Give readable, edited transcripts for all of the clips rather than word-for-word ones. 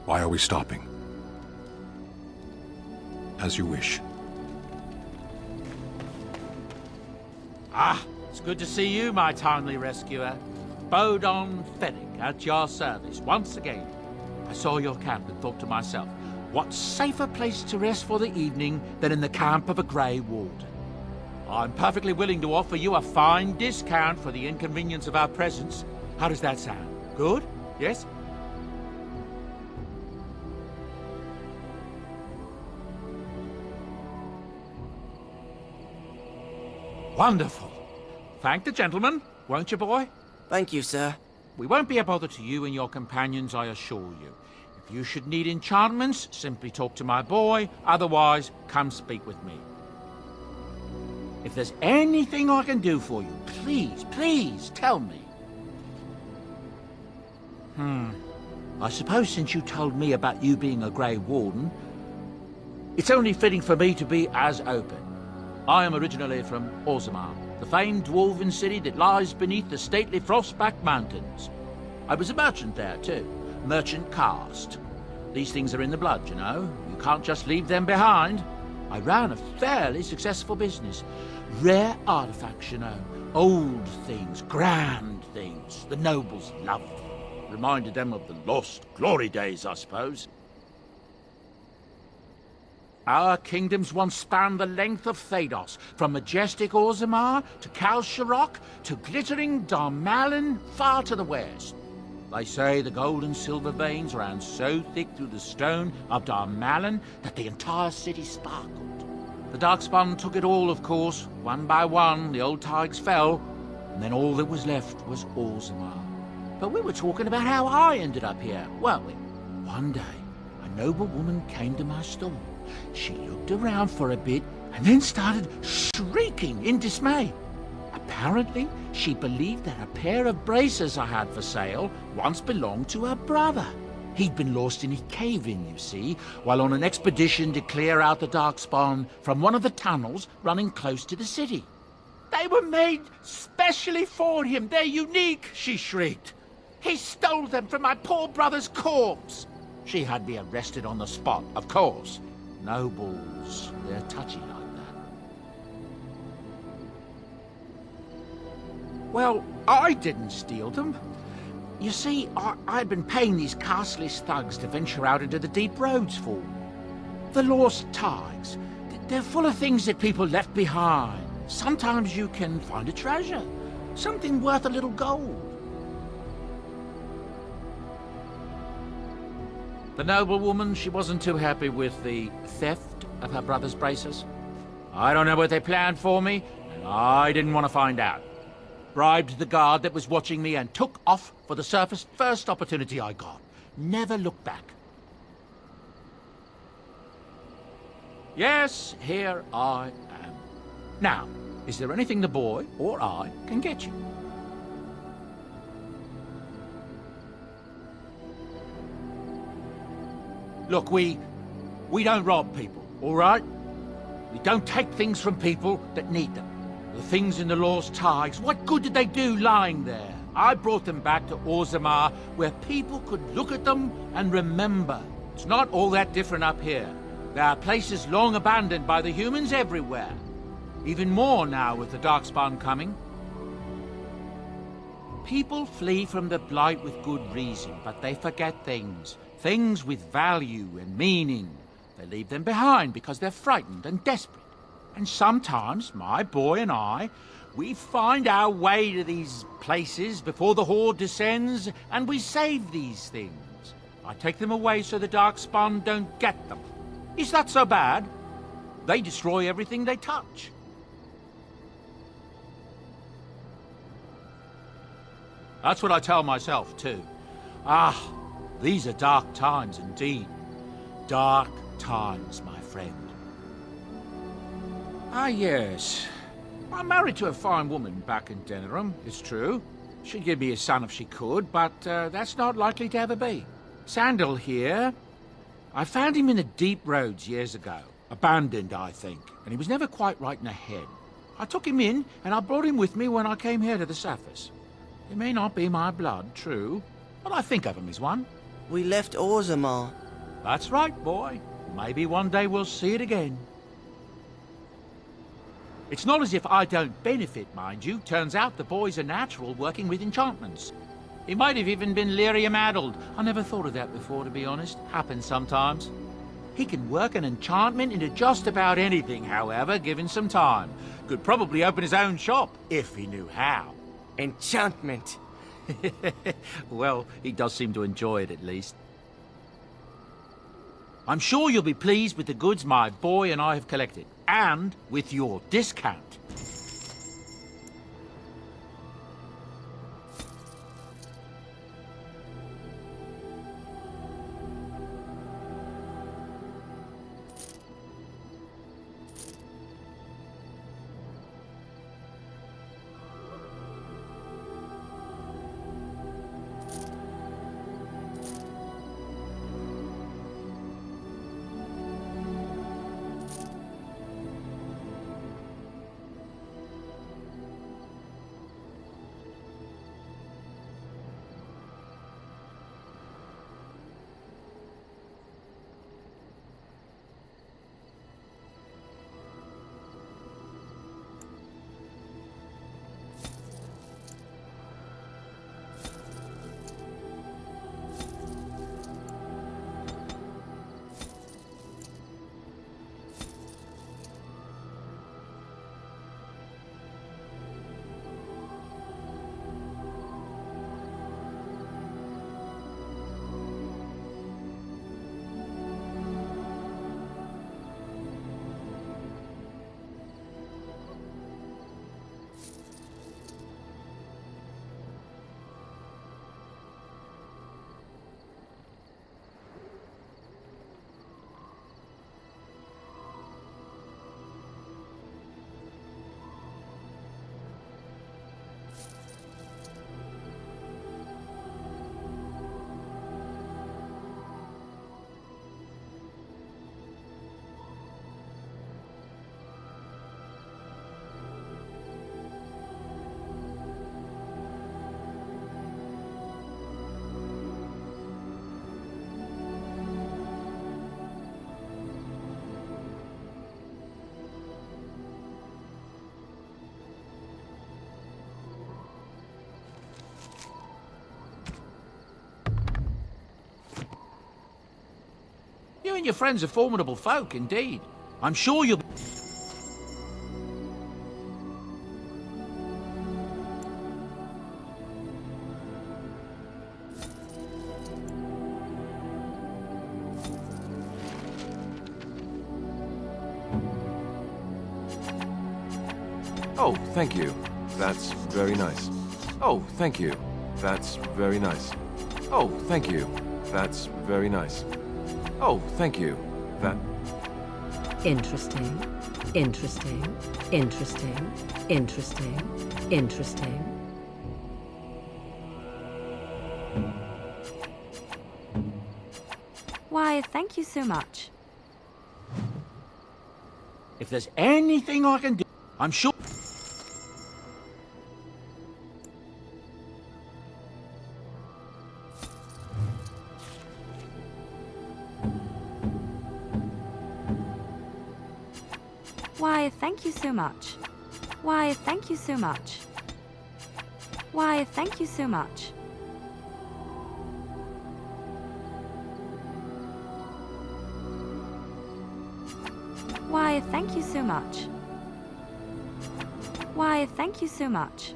Why are we stopping? As you wish. Ah, it's good to see you, my timely rescuer. Bodon Fennick, at your service once again. I saw your camp and thought to myself, what safer place to rest for the evening than in the camp of a Grey Warden? I'm perfectly willing to offer you a fine discount for the inconvenience of our presence. How does that sound? Good? Yes? Wonderful. Thank the gentleman, won't you, boy? Thank you, sir. We won't be a bother to you and your companions, I assure you. If you should need enchantments, simply talk to my boy. Otherwise, come speak with me. If there's anything I can do for you, please tell me. I suppose since you told me about you being a Grey Warden, it's only fitting for me to be as open. I am originally from Orzammar, the famed dwarven city that lies beneath the stately Frostback Mountains. I was a merchant there, too. Merchant caste. These things are in the blood, you know. You can't just leave them behind. I ran a fairly successful business. Rare artifacts, you know. Old things, grand things. The nobles loved them. Reminded them of the lost glory days, I suppose. Our kingdoms once spanned the length of Thados, from majestic Orzammar to Kal Sharok to glittering Darmalin far to the west. They say the gold and silver veins ran so thick through the stone of Darmalin that the entire city sparkled. The Darkspawn took it all, of course. One by one, the old tides fell, and then all that was left was Orzammar. But we were talking about how I ended up here, weren't we? One day, a noble woman came to my stall. She looked around for a bit and then started shrieking in dismay. Apparently, she believed that a pair of braces I had for sale once belonged to her brother. He'd been lost in a cave-in, you see, while on an expedition to clear out the Darkspawn from one of the tunnels running close to the city. They were made specially for him. They're unique, she shrieked. He stole them from my poor brother's corpse. She had me arrested on the spot, of course. Nobles, they're touchy like that. Well, I didn't steal them. You see, I'd been paying these castless thugs to venture out into the deep roads for me. The lost tides. They're full of things that people left behind. Sometimes you can find a treasure. Something worth a little gold. The noblewoman, she wasn't too happy with the theft of her brother's braces. I don't know what they planned for me, and I didn't want to find out. Bribed the guard that was watching me and took off for the surface first opportunity I got. Never looked back. Yes, here I am. Now, is there anything the boy or I can get you? Look, we don't rob people, all right? We don't take things from people that need them. The things in the lost tides, what good did they do lying there? I brought them back to Orzammar, where people could look at them and remember. It's not all that different up here. There are places long abandoned by the humans everywhere. Even more now with the Darkspawn coming. People flee from the Blight with good reason, but they forget things. Things with value and meaning. They leave them behind because they're frightened and desperate. And sometimes, my boy and I, we find our way to these places before the Horde descends, and we save these things. I take them away so the Darkspawn don't get them. Is that so bad? They destroy everything they touch. That's what I tell myself, too. Ah, these are dark times indeed. Dark times, my friend. Ah, yes. I'm married to a fine woman back in Denerim, it's true. She'd give me a son if she could, but that's not likely to ever be. Sandal here. I found him in the deep roads years ago. Abandoned, I think, and he was never quite right in the head. I took him in, and I brought him with me when I came here to the surface. He may not be my blood, true, but I think of him as one. We left Orzammar. That's right, boy. Maybe one day we'll see it again. It's not as if I don't benefit, mind you. Turns out the boy's a natural working with enchantments. He might have even been lyrium-addled. I never thought of that before, to be honest. Happens sometimes. He can work an enchantment into just about anything, however, given some time. Could probably open his own shop, if he knew how. Enchantment. Well, he does seem to enjoy it, at least. I'm sure you'll be pleased with the goods my boy and I have collected, and with your discount. You and your friends are formidable folk, indeed. I'm sure you'll... Oh, thank you. That's very nice. Oh, thank you. That's very nice. Oh, thank you. That's very nice. Oh, thank you. That... Interesting, interesting, interesting, interesting, interesting. Why, thank you so much. If there's anything I can do, I'm sure... Why, thank you so much. Why, thank you so much. Why, thank you so much. Why, thank you so much. Why, thank you so much.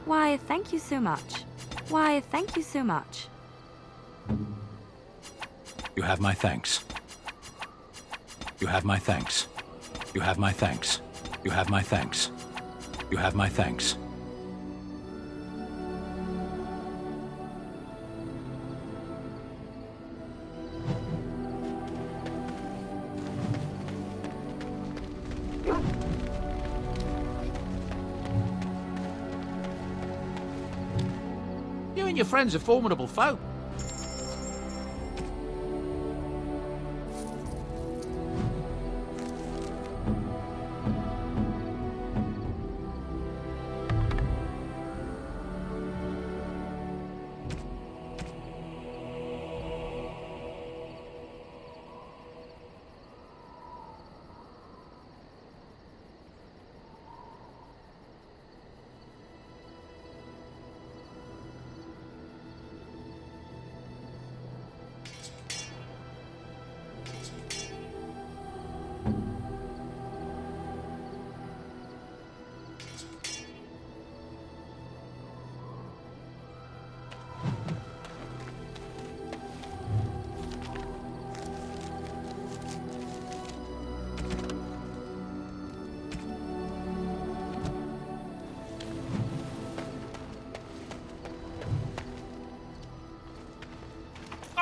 Why, thank you so much. Why, thank you so much. You have my thanks. You have my thanks. You have my thanks. You have my thanks. You have my thanks. You and your friends are formidable folk.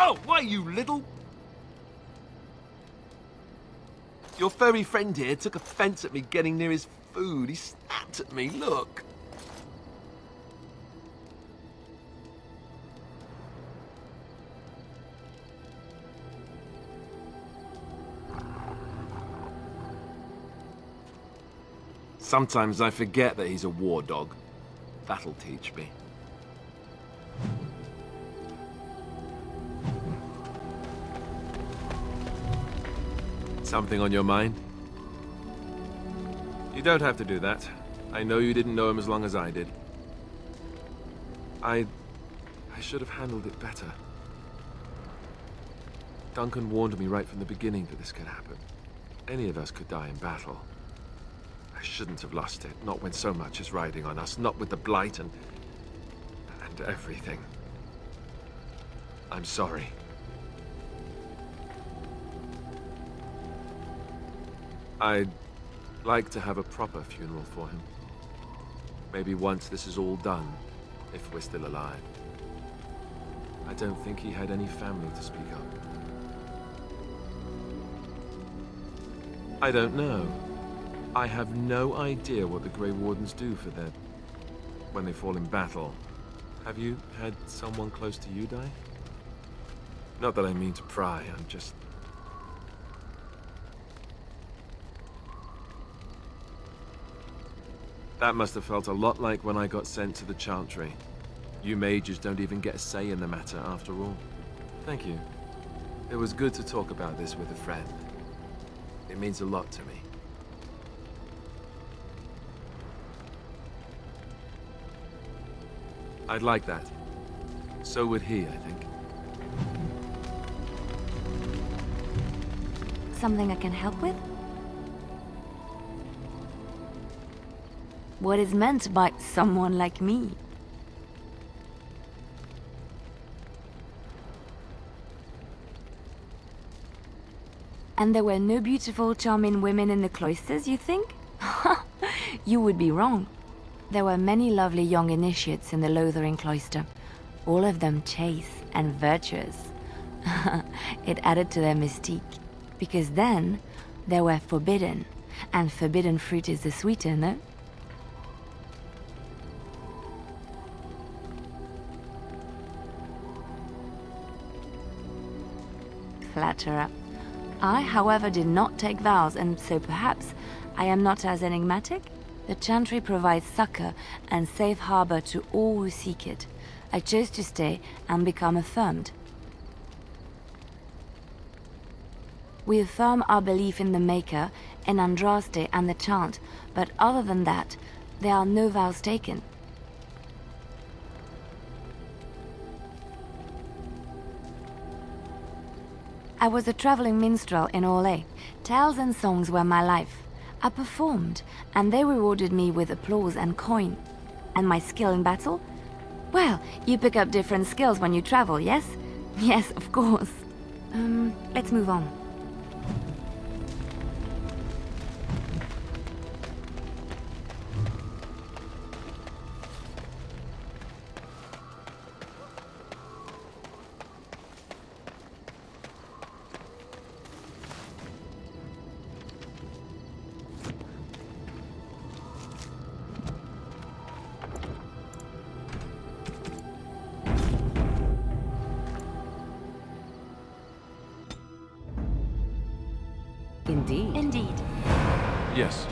Oh, why, you little... Your furry friend here took offense at me getting near his food. He snapped at me, look. Sometimes I forget that he's a war dog. That'll teach me. Something on your mind? You don't have to do that. I know you didn't know him as long as I did. I should have handled it better. Duncan warned me right from the beginning that this could happen. Any of us could die in battle. I shouldn't have lost it, not when so much is riding on us, not with the Blight and everything. I'm sorry. I'd like to have a proper funeral for him. Maybe once this is all done, if we're still alive. I don't think he had any family to speak of. I don't know. I have no idea what the Grey Wardens do for their... when they fall in battle. Have you had someone close to you die? Not that I mean to pry, I'm just... That must have felt a lot like when I got sent to the Chantry. You mages don't even get a say in the matter, after all. Thank you. It was good to talk about this with a friend. It means a lot to me. I'd like that. So would he, I think. Something I can help with? What is meant by someone like me? And there were no beautiful, charming women in the cloisters, you think? You would be wrong. There were many lovely young initiates in the Lothering cloister, all of them chaste and virtuous. It added to their mystique, because then they were forbidden, and forbidden fruit is the sweeter, no? Flatterer. I, however, did not take vows, and so perhaps I am not as enigmatic? The Chantry provides succor and safe harbor to all who seek it. I chose to stay and become affirmed. We affirm our belief in the Maker, in Andraste and the Chant, but other than that, there are no vows taken. I was a traveling minstrel in Orlais. Tales and songs were my life. I performed, and they rewarded me with applause and coin. And my skill in battle? Well, you pick up different skills when you travel, yes? Yes, of course. Let's move on. Indeed. Indeed. Yes.